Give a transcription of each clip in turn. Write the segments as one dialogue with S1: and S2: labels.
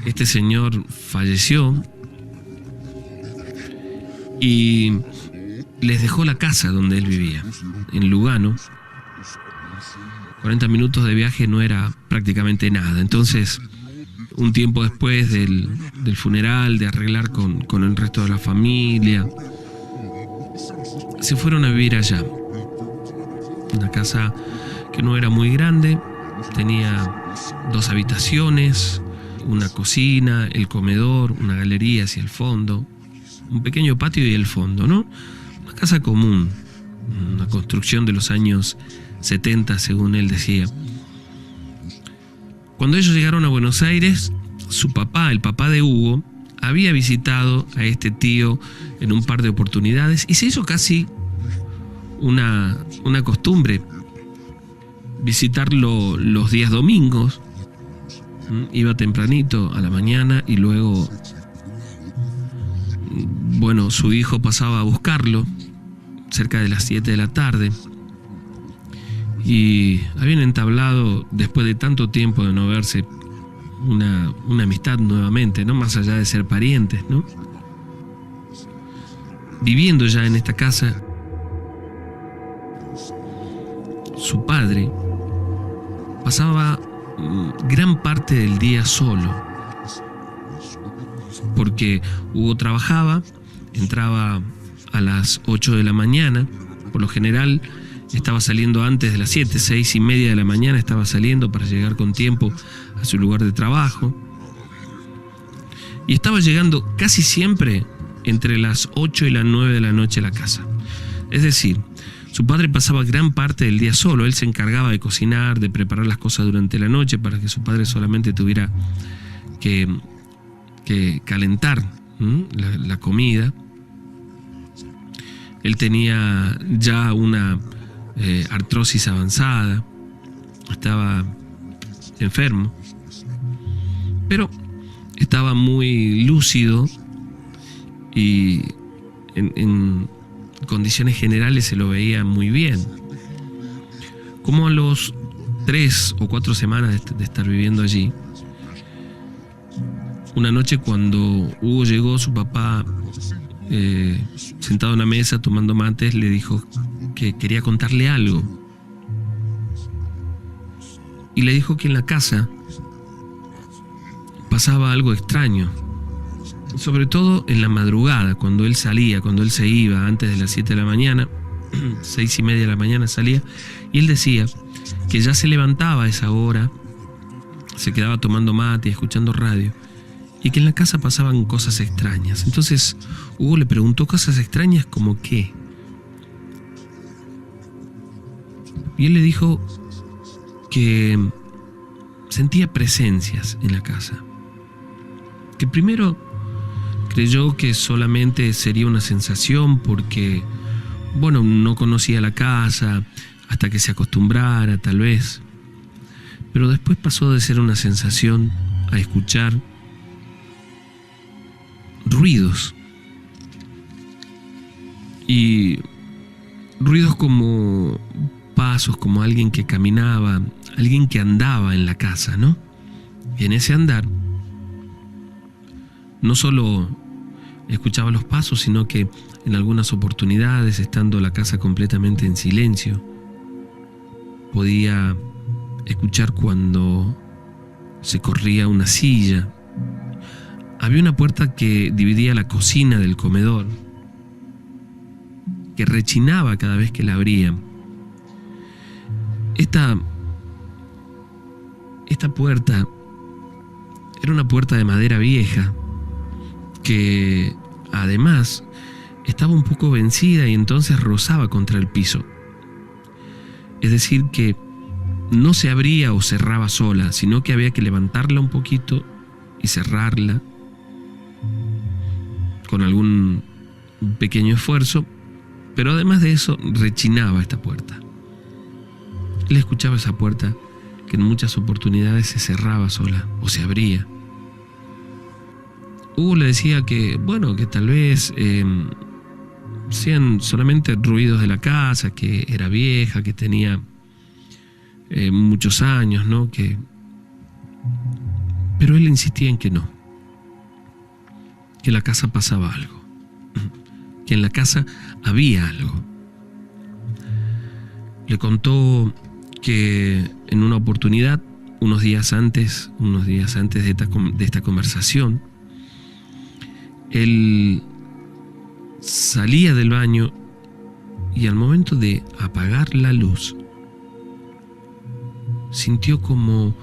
S1: Este señor falleció y les dejó la casa donde él vivía, en Lugano. 40 minutos de viaje no era prácticamente nada. Entonces, un tiempo después del funeral, de arreglar con el resto de la familia, se fueron a vivir allá. Una casa que no era muy grande, tenía 2 habitaciones, una cocina, el comedor, una galería hacia el fondo, un pequeño patio y el fondo, ¿no? Una casa común, una construcción de los años 70, según él decía. Cuando ellos llegaron a Buenos Aires, su papá, el papá de Hugo, había visitado a este tío en un par de oportunidades y se hizo casi una costumbre visitarlo los días domingos. Iba tempranito a la mañana y luego, bueno, su hijo pasaba a buscarlo cerca de las 7 de la tarde y habían entablado, después de tanto tiempo de no verse, una amistad nuevamente, ¿no? Más allá de ser parientes, ¿no? Viviendo ya en esta casa, su padre pasaba gran parte del día solo, porque Hugo trabajaba, entraba a las 8 de la mañana, por lo general estaba saliendo antes de las 7, 6:30 de la mañana estaba saliendo para llegar con tiempo a su lugar de trabajo, y estaba llegando casi siempre entre las 8 y las 9 de la noche a la casa. Es decir, su padre pasaba gran parte del día solo. Él se encargaba de cocinar, de preparar las cosas durante la noche para que su padre solamente tuviera que calentar la comida. Él tenía ya una artrosis avanzada, estaba enfermo, pero estaba muy lúcido y en condiciones generales se lo veía muy bien. Como a los 3 o 4 semanas de estar viviendo allí, una noche cuando Hugo llegó, su papá, sentado en la mesa tomando mates, le dijo que quería contarle algo. Y le dijo que en la casa pasaba algo extraño, sobre todo en la madrugada, cuando él salía, cuando él se iba antes de las 7 de la mañana, 6:30 de la mañana salía, y él decía que ya se levantaba a esa hora, se quedaba tomando mate y escuchando radio, y que en la casa pasaban cosas extrañas. Entonces Hugo le preguntó: ¿cosas extrañas como qué? Y él le dijo que sentía presencias en la casa, que primero creyó que solamente sería una sensación porque, bueno, no conocía la casa, hasta que se acostumbrara tal vez, pero después pasó de ser una sensación a escuchar ruidos, y ruidos como pasos, como alguien que caminaba, alguien que andaba en la casa, ¿no? Y en ese andar no solo escuchaba los pasos, sino que en algunas oportunidades, estando la casa completamente en silencio, podía escuchar cuando se corría una silla. Había una puerta que dividía la cocina del comedor, que rechinaba cada vez que la abría. Esta puerta era una puerta de madera vieja, que además estaba un poco vencida y entonces rozaba contra el piso. Es decir, que no se abría o cerraba sola, sino que había que levantarla un poquito y cerrarla con algún pequeño esfuerzo, pero además de eso rechinaba esta puerta. Él escuchaba esa puerta que en muchas oportunidades se cerraba sola o se abría. Hugo le decía que, bueno, que tal vez sean solamente ruidos de la casa, que era vieja, que tenía muchos años, ¿no? Que Pero él insistía en que no, que en la casa pasaba algo, que en la casa había algo. Le contó que en una oportunidad, unos días antes de esta conversación, él salía del baño y al momento de apagar la luz, sintió como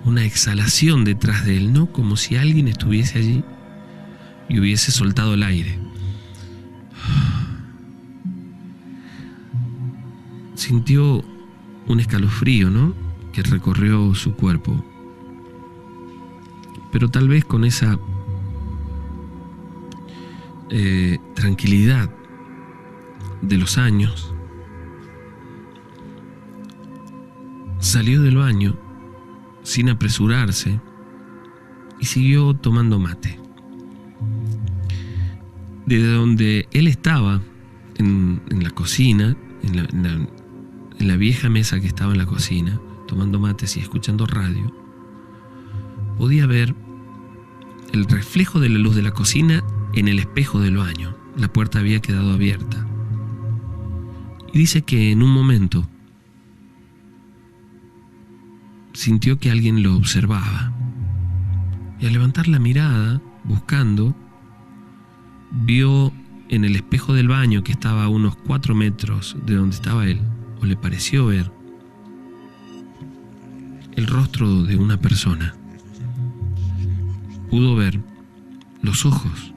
S1: una exhalación detrás de él, ¿no? Como si alguien estuviese allí y hubiese soltado el aire. Sintió un escalofrío, ¿no?, que recorrió su cuerpo. Pero tal vez con esa tranquilidad de los años, salió del baño sin apresurarse y siguió tomando mate. Desde donde él estaba, en la cocina, en la vieja mesa que estaba en la cocina, tomando mates y escuchando radio, podía ver el reflejo de la luz de la cocina en el espejo del baño. La puerta había quedado abierta. Y dice que en un momento sintió que alguien lo observaba. Y al levantar la mirada, buscando, vio en el espejo del baño, que estaba a unos 4 metros de donde estaba él, o le pareció ver, el rostro de una persona. Pudo ver los ojos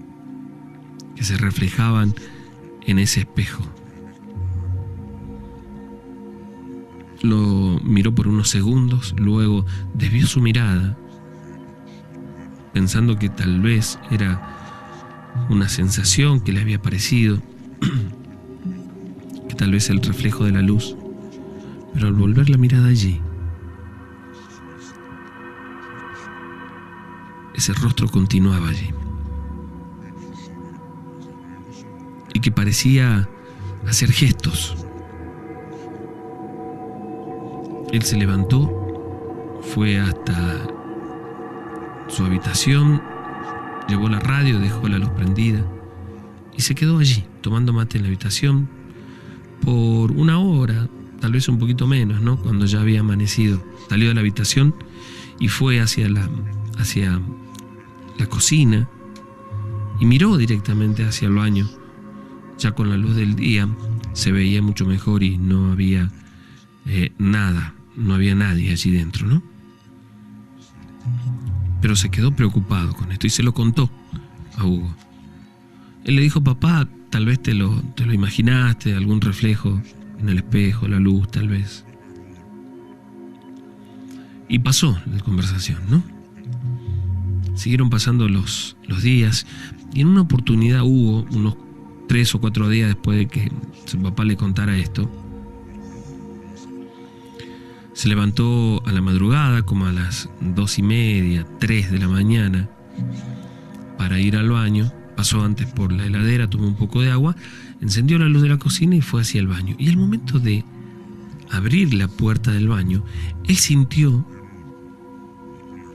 S1: que se reflejaban en ese espejo. Lo miró por unos segundos, luego desvió su mirada, pensando que tal vez era una sensación que le había parecido, que tal vez el reflejo de la luz. Pero al volver la mirada allí, ese rostro continuaba allí, y que parecía hacer gestos. Él se levantó, fue hasta su habitación, llevó la radio, dejó la luz prendida y se quedó allí tomando mate en la habitación por 1 hora, tal vez un poquito menos, ¿no?, cuando ya había amanecido. Salió de la habitación y fue hacia la cocina y miró directamente hacia el baño. Ya con la luz del día se veía mucho mejor y no había nada, no había nadie allí dentro, ¿no? Pero se quedó preocupado con esto y se lo contó a Hugo. Él le dijo: papá, tal vez te lo imaginaste, algún reflejo en el espejo, la luz, tal vez. Y pasó la conversación, ¿no? Siguieron pasando los días y en una oportunidad Hugo, unos 3 o 4 días después de que su papá le contara esto, se levantó a la madrugada, como a las 2:30, 3 de la mañana, para ir al baño. Pasó antes por la heladera, tomó un poco de agua, encendió la luz de la cocina y fue hacia el baño. Y al momento de abrir la puerta del baño, él sintió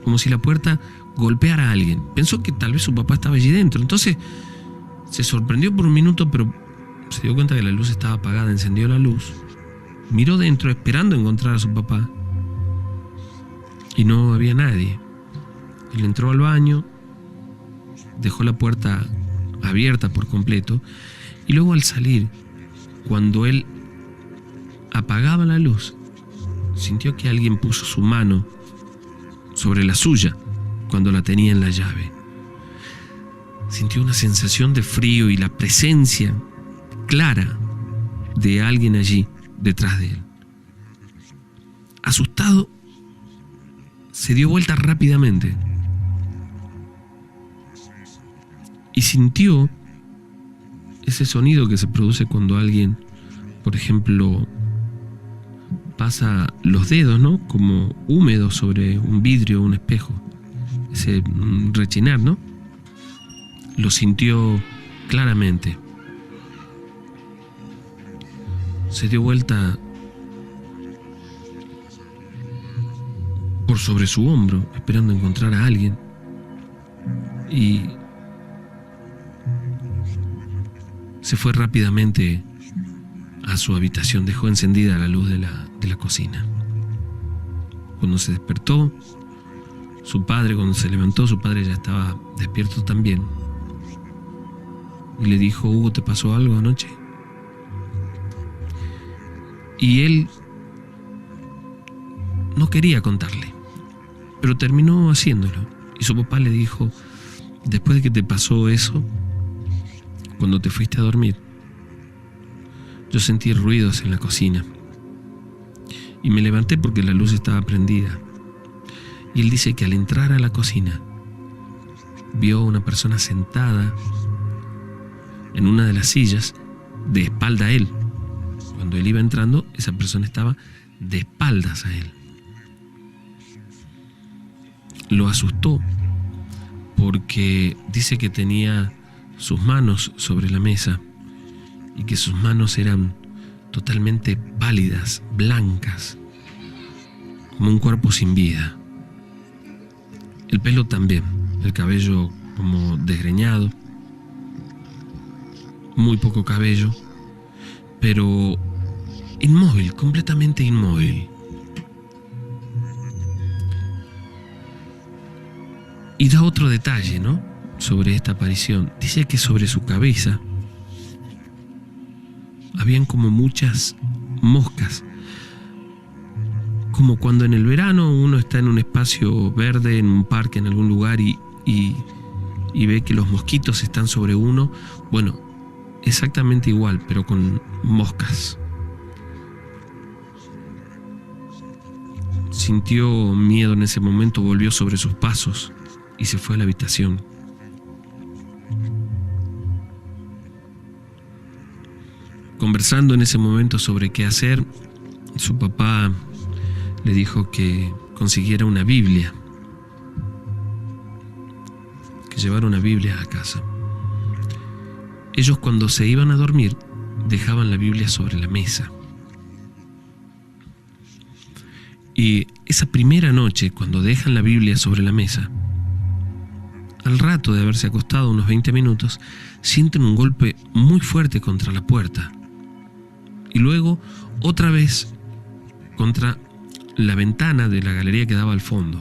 S1: como si la puerta golpeara a alguien. Pensó que tal vez su papá estaba allí dentro. Entonces se sorprendió por un minuto, pero se dio cuenta que la luz estaba apagada. Encendió la luz, miró dentro esperando encontrar a su papá y no había nadie. Él entró al baño, dejó la puerta abierta por completo y luego al salir, cuando él apagaba la luz, sintió que alguien puso su mano sobre la suya cuando la tenía en la llave. Sintió una sensación de frío y la presencia clara de alguien allí detrás de él. Asustado, se dio vuelta rápidamente y sintió ese sonido que se produce cuando alguien, por ejemplo, pasa los dedos, ¿no?, como húmedos sobre un vidrio o un espejo. Ese rechinar, ¿no? Lo sintió claramente. Se dio vuelta por sobre su hombro, esperando encontrar a alguien. Y se fue rápidamente a su habitación, dejó encendida la luz de la cocina. Cuando se despertó, cuando se levantó, su padre ya estaba despierto también. Y le dijo: Hugo, ¿te pasó algo anoche? Y él no quería contarle, pero terminó haciéndolo. Y su papá le dijo: después de que te pasó eso, cuando te fuiste a dormir, yo sentí ruidos en la cocina y me levanté porque la luz estaba prendida. Y él dice que al entrar a la cocina vio a una persona sentada en una de las sillas, de espalda a él. Cuando él iba entrando, esa persona estaba de espaldas a él. Lo asustó porque dice que tenía sus manos sobre la mesa y que sus manos eran totalmente pálidas, blancas, como un cuerpo sin vida. El pelo también, el cabello como desgreñado, muy poco cabello, pero inmóvil, completamente inmóvil. Y da otro detalle, ¿no?, sobre esta aparición. Dice que sobre su cabeza habían como muchas moscas, como cuando en el verano uno está en un espacio verde, en un parque, en algún lugar y ve que los mosquitos están sobre uno. Bueno, exactamente igual, pero con moscas. Sintió miedo en ese momento, volvió sobre sus pasos y se fue a la habitación. Conversando en ese momento sobre qué hacer, su papá le dijo que consiguiera una Biblia, que llevara una Biblia a casa. Ellos, cuando se iban a dormir, dejaban la Biblia sobre la mesa. Y esa primera noche, cuando dejan la Biblia sobre la mesa, al rato de haberse acostado, unos 20 minutos, sienten un golpe muy fuerte contra la puerta. Y luego, otra vez, contra la ventana de la galería que daba al fondo.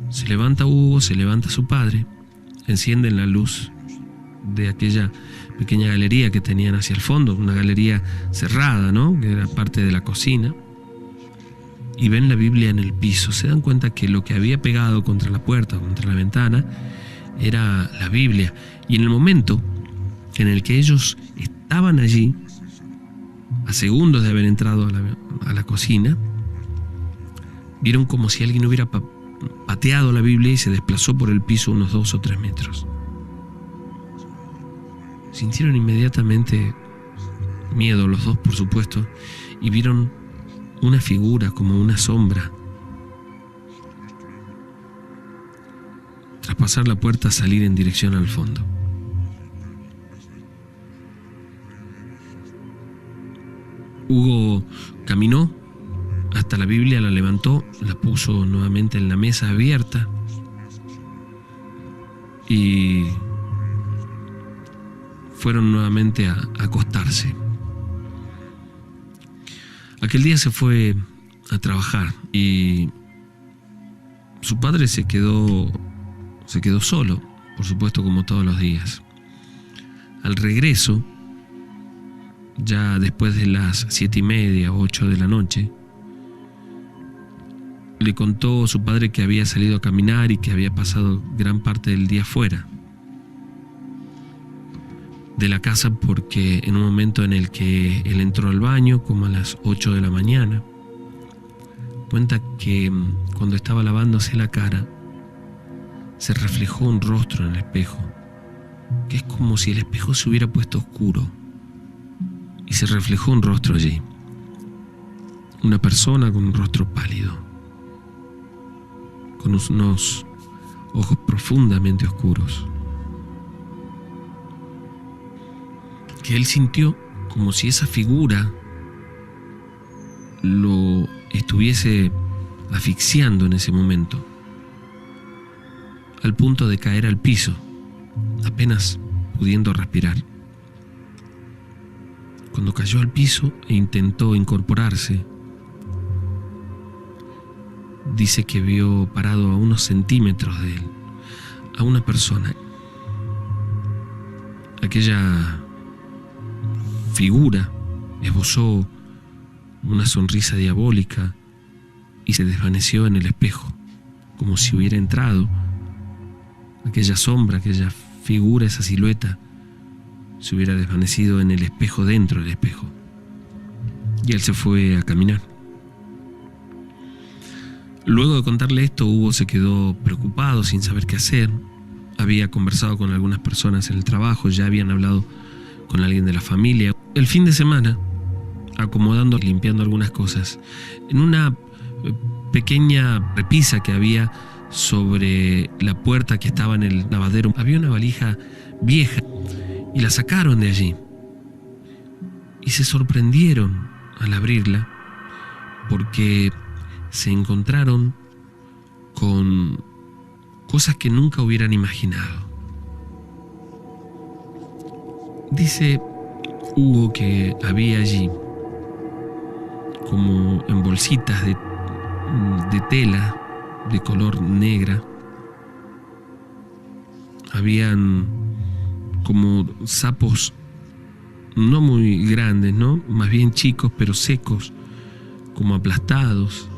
S1: Se levanta Hugo, se levanta su padre, encienden la luz de aquella pequeña galería que tenían hacia el fondo, una galería cerrada, ¿no?, que era parte de la cocina, y ven la Biblia en el piso. Se dan cuenta que lo que había pegado contra la puerta, contra la ventana, era la Biblia. Y en el momento en el que ellos estaban allí, a segundos de haber entrado a la cocina, vieron como si alguien hubiera pateado la Biblia y se desplazó por el piso unos 2 o 3 metros. Sintieron inmediatamente miedo, los dos por supuesto, y vieron una figura, como una sombra, traspasar la puerta, salir en dirección al fondo. Hugo caminó hasta la Biblia, la levantó, la puso nuevamente en la mesa abierta y fueron nuevamente a acostarse. Aquel día se fue a trabajar y su padre se quedó solo, por supuesto, como todos los días. Al regreso, ya después de las 7:30 o 8 de la noche, le contó a su padre que había salido a caminar y que había pasado gran parte del día fuera de la casa, porque en un momento en el que él entró al baño, como a las 8 de la mañana, cuenta que cuando estaba lavándose la cara, se reflejó un rostro en el espejo, que es como si el espejo se hubiera puesto oscuro, y se reflejó un rostro allí, una persona con un rostro pálido, con unos ojos profundamente oscuros, que él sintió como si esa figura lo estuviese asfixiando en ese momento, al punto de caer al piso, apenas pudiendo respirar. Cuando cayó al piso e intentó incorporarse, dice que vio parado a unos centímetros de él a una persona. Aquella figura esbozó una sonrisa diabólica y se desvaneció en el espejo, como si hubiera entrado. Aquella sombra, aquella figura, esa silueta, se hubiera desvanecido en el espejo, dentro del espejo. Y él se fue a caminar. Luego de contarle esto, Hugo se quedó preocupado, sin saber qué hacer. Había conversado con algunas personas en el trabajo, ya habían hablado con alguien de la familia. El fin de semana, acomodando y limpiando algunas cosas, en una pequeña repisa que había sobre la puerta que estaba en el lavadero, había una valija vieja y la sacaron de allí. Y se sorprendieron al abrirla porque se encontraron con cosas que nunca hubieran imaginado. Dice Hugo que había allí, como en bolsitas de tela de color negra, habían como sapos no muy grandes, ¿no? Más bien chicos, pero secos, como aplastados,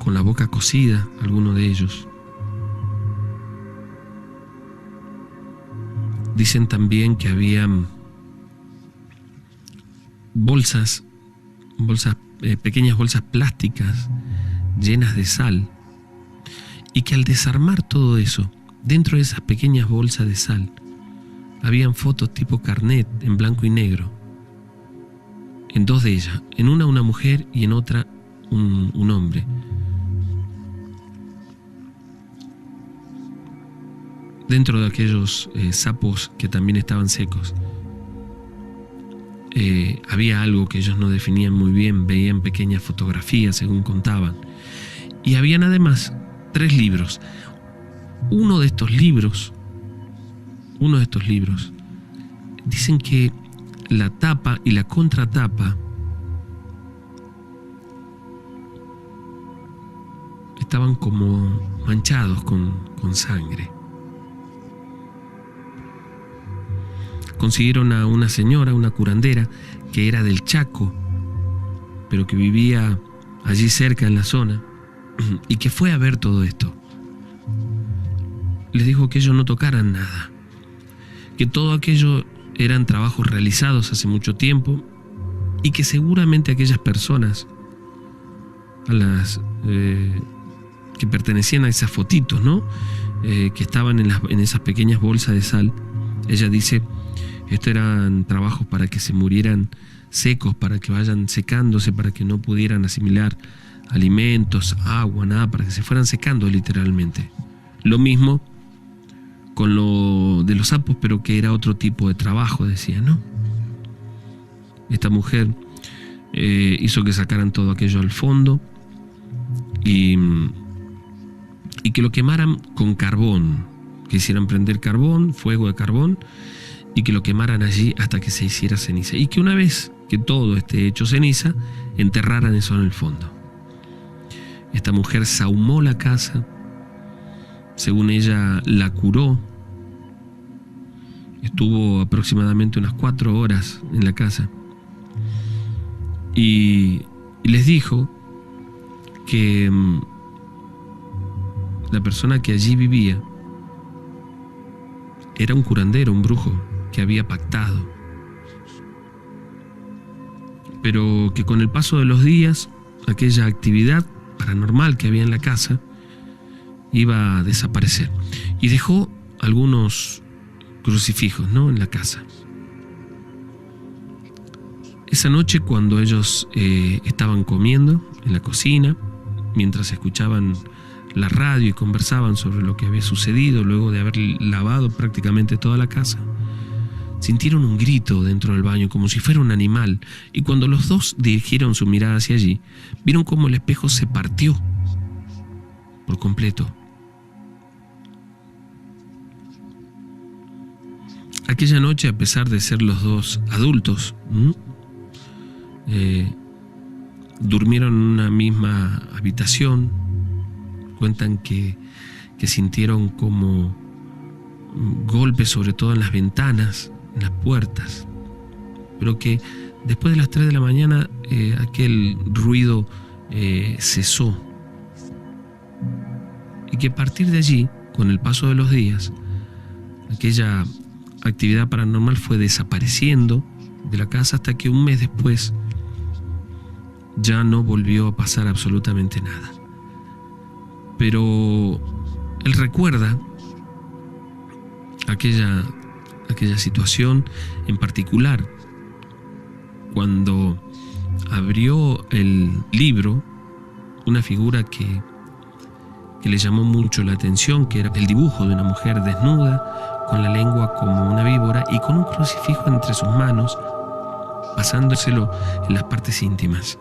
S1: con la boca cocida, algunos de ellos. Dicen también que había pequeñas bolsas plásticas llenas de sal, y que al desarmar todo eso, dentro de esas pequeñas bolsas de sal, habían fotos tipo carnet en blanco y negro, en dos de ellas, en una mujer y en otra un hombre. Dentro de aquellos sapos que también estaban secos, había algo que ellos no definían muy bien, veían pequeñas fotografías según contaban, y habían además 3 libros. Uno de estos libros, dicen que la tapa y la contratapa estaban como manchados con sangre. Consiguieron a una señora, una curandera, que era del Chaco, pero que vivía allí cerca en la zona, y que fue a ver todo esto. Les dijo que ellos no tocaran nada, que todo aquello eran trabajos realizados hace mucho tiempo, y que seguramente aquellas personas a las que pertenecían a esas fotitos, ¿no? Que estaban en esas pequeñas bolsas de sal, ella dice, estos eran trabajos para que se murieran secos, para que vayan secándose, para que no pudieran asimilar alimentos, agua, nada, para que se fueran secando literalmente. Lo mismo con lo de los sapos, pero que era otro tipo de trabajo, decía, ¿no? Esta mujer hizo que sacaran todo aquello al fondo y que lo quemaran con carbón, que hicieran prender carbón, fuego de carbón, y que lo quemaran allí hasta que se hiciera ceniza, y que una vez que todo esté hecho ceniza, enterraran eso en el fondo. Esta mujer sahumó la casa, según ella la curó, estuvo aproximadamente unas 4 horas en la casa, y les dijo que la persona que allí vivía era un curandero, un brujo, que había pactado, pero que con el paso de los días aquella actividad paranormal que había en la casa iba a desaparecer, y dejó algunos crucifijos, ¿no?, en la casa. Esa noche, cuando ellos estaban comiendo en la cocina, mientras escuchaban la radio y conversaban sobre lo que había sucedido luego de haber lavado prácticamente toda la casa, sintieron un grito dentro del baño, como si fuera un animal, y cuando los dos dirigieron su mirada hacia allí, vieron cómo el espejo se partió por completo. Aquella noche, a pesar de ser los dos adultos, durmieron en una misma habitación. Cuentan que sintieron como golpes, sobre todo en las ventanas, en las puertas, pero que después de las 3 de la mañana aquel ruido cesó, y que a partir de allí, con el paso de los días, aquella actividad paranormal fue desapareciendo de la casa hasta que un mes después ya no volvió a pasar absolutamente nada. Pero él recuerda aquella situación en particular cuando abrió el libro, una figura que le llamó mucho la atención, que era el dibujo de una mujer desnuda, con la lengua como una víbora y con un crucifijo entre sus manos, pasándoselo en las partes íntimas.